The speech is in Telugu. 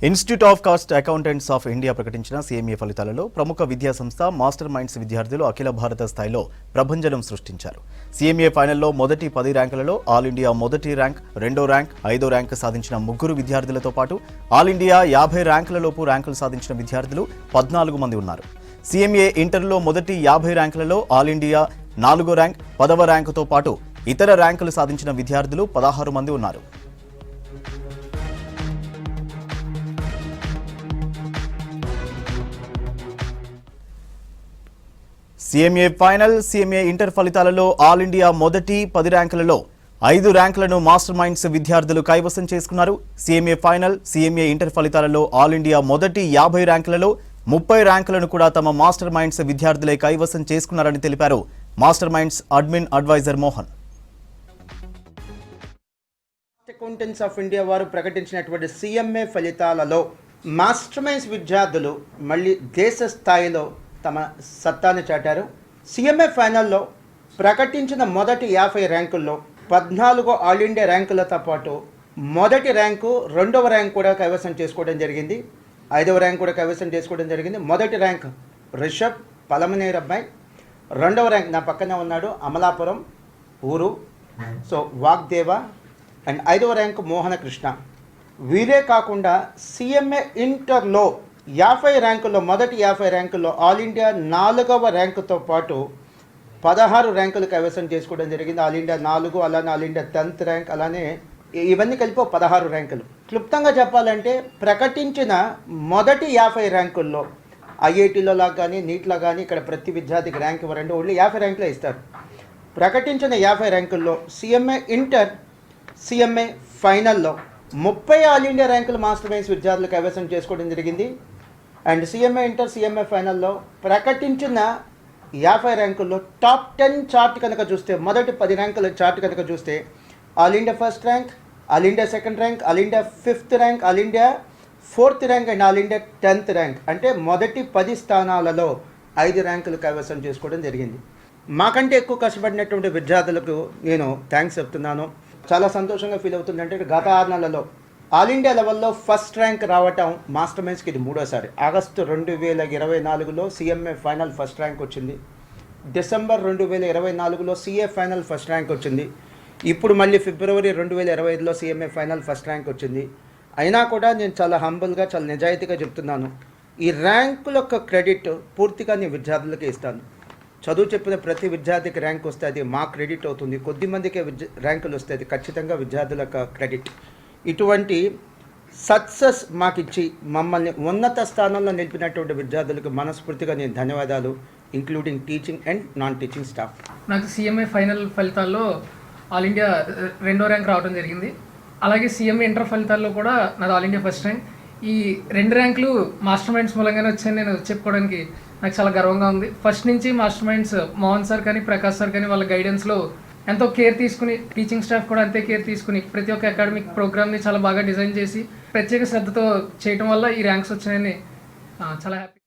Institute of cost accountants of India ప్రకటించిన సీఎంఏ ఫలితాలలో ప్రముఖ విద్యా సంస్థ మాస్టర్ మైండ్స్ విద్యార్థులు అఖిల భారత స్థాయిలో ప్రభంజనం సృష్టించారు. సీఎంఏ ఫైనల్లో మొదటి 10 ర్యాంకులలో ఆల్ ఇండియా మొదటి ర్యాంక్, రెండో ర్యాంక్, 5వ ర్యాంక్ సాధించిన ముగ్గురు విద్యార్థులతో పాటు ఆల్ ఇండియా 50 ర్యాంకులలోపు ర్యాంకులు సాధించిన విద్యార్థులు 14 మంది ఉన్నారు. సీఎంఏ ఇంటర్లో మొదటి 50 ర్యాంకులలో ఆల్ ఇండియా 4వ ర్యాంక్, 10వ ర్యాంకుతో పాటు ఇతర ర్యాంకులు సాధించిన విద్యార్థులు 16 మంది ఉన్నారు. సీఎంఏ ఫైనల్, సీఎంఏ ఇంటర్ ఫలితాలలో ఆల్ ఇండియా మొదటి 10 ర్యాంకులలో 5 ర్యాంకులను మాస్టర్ మైండ్స్ విద్యార్థులు కైవసం చేసుకున్నారు. సీఎంఏ ఫైనల్, సీఎంఏ ఇంటర్ ఫలితాలలో ఆల్ ఇండియా మొదటి 50 ర్యాంకులలో 30 ర్యాంకులను కూడా తమ మాస్టర్ మైండ్స్ విద్యార్థులే కైవసం చేసుకున్నారని తెలిపారు master minds admin advisor Mohan. Accountants of India వారు ప్రకటించినటువంటి సీఎంఏ ఫలితాలలో మాస్టర్ మైండ్స్ విద్యార్థులు మళ్ళీ దేశ స్థాయిలో తమ సత్తాను చాటారు. సీఎంఏ ఫైనల్లో ప్రకటించిన మొదటి 50 ర్యాంకుల్లో 14 ఆల్ ఇండియా ర్యాంకులతో పాటు మొదటి ర్యాంకు, రెండవ ర్యాంక్ కూడా కైవసం చేసుకోవడం జరిగింది. 5వ ర్యాంక్ కూడా కైవసం చేసుకోవడం జరిగింది. మొదటి ర్యాంక్ రిషబ్, పలమనేరు అబ్బాయి. రెండవ ర్యాంక్ నా పక్కనే ఉన్నాడు, అమలాపురం ఊరు, సో వాగ్దేవ. అండ్ 5వ ర్యాంకు మోహన కృష్ణ. వీరే కాకుండా సీఎంఏ ఇంటర్లో 50 ర్యాంకుల్లో మొదటి 50 ర్యాంకుల్లో ఆల్ ఇండియా 4వ ర్యాంకుతో పాటు 16 ర్యాంకులు కైవసం చేసుకోవడం జరిగింది. ఆల్ ఇండియా 4, అలానే ఆల్ ఇండియా 10th ర్యాంక్, అలానే ఇవన్నీ కలిపి 16 ర్యాంకులు. క్లుప్తంగా చెప్పాలంటే ప్రకటించిన మొదటి 50 ర్యాంకుల్లో ఐఐటీలో లాగా కానీ, నీట్లో కానీ ఇక్కడ ప్రతి విద్యార్థికి ర్యాంక్ ఇవ్వరండి, ఓన్లీ 50 ర్యాంకులే ఇస్తారు. ప్రకటించిన 50 ర్యాంకుల్లో సీఎంఏ ఇంటర్, సీఎంఏ ఫైనల్లో 30 ఆల్ ఇండియా ర్యాంకులు మాస్టర్ మైండ్స్ విద్యార్థులు కైవసం చేసుకోవడం జరిగింది. అండ్ సీఎంఏ ఇంటర్, సీఎంఏ ఫైనల్లో ప్రకటించిన 50 ర్యాంకుల్లో టాప్ 10 చార్ట్ కనుక చూస్తే, మొదటి 10 ర్యాంకుల చార్ట్ కనుక చూస్తే all India 1st rank, all India 2nd rank, all India 5th rank, all India 4th rank and all India 10th rank, అంటే మొదటి 10 స్థానాలలో 5 ర్యాంకులు కైవసం చేసుకోవడం జరిగింది. మాకంటే ఎక్కువ కష్టపడినటువంటి విద్యార్థులకు నేను థ్యాంక్స్ చెప్తున్నాను. చాలా సంతోషంగా ఫీల్ అవుతుంది. అంటే గత 6 నెలల్లో ఆల్ ఇండియా లెవెల్లో 1st ర్యాంక్ రావటం మాస్టర్ మైండ్స్కి ఇది 3వసారి. ఆగస్టు 2024లో సీఎంఏ ఫైనల్ 1st ర్యాంక్ వచ్చింది. డిసెంబర్ 2024లో సీఏ ఫైనల్ 1st ర్యాంక్ వచ్చింది. ఇప్పుడు మళ్ళీ ఫిబ్రవరి 2025లో సీఎంఏ ఫైనల్ 1st ర్యాంక్ వచ్చింది. అయినా కూడా నేను చాలా హంబుల్గా, చాలా నిజాయితీగా చెప్తున్నాను, ఈ ర్యాంకుల యొక్క క్రెడిట్ పూర్తిగా నేను విద్యార్థులకే ఇస్తాను. చదువు చెప్పిన ప్రతి విద్యార్థికి ర్యాంక్ వస్తే అది మా క్రెడిట్ అవుతుంది. కొద్ది మందికే ర్యాంకులు వస్తే అది ఖచ్చితంగా విద్యార్థుల యొక్క క్రెడిట్. ఇటువంటి సక్సెస్ మాకిచ్చి మమ్మల్ని ఉన్నత స్థానంలో నిలిపినటువంటి విద్యార్థులకు మనస్ఫూర్తిగా నేను ధన్యవాదాలు, including teaching and non teaching staff. నాకు సీఎంఏ ఫైనల్ ఫలితాల్లో ఆల్ ఇండియా 2వ ర్యాంక్ రావడం జరిగింది. అలాగే సీఎంఏ ఇంటర్ ఫలితాల్లో కూడా నాది ఆల్ ఇండియా 1st ర్యాంక్. ఈ 2 ర్యాంకులు మాస్టర్ మైండ్స్ మూలంగానే వచ్చాయని నేను చెప్పుకోవడానికి నాకు చాలా గర్వంగా ఉంది. ఫస్ట్ నుంచి మాస్టర్ మైండ్స్ మోహన్ సార్ కానీ, ప్రకాష్ సార్ కానీ వాళ్ళ గైడెన్స్లో ఎంతో కేర్ తీసుకుని, టీచింగ్ స్టాఫ్ కూడా అంతే కేర్ తీసుకుని ప్రతి ఒక్క అకాడమిక్ ప్రోగ్రామ్ని చాలా బాగా డిజైన్ చేసి ప్రత్యేక శ్రద్ధతో చేయటం వల్ల ఈ ర్యాంక్స్ వచ్చాయని చాలా హ్యాపీ.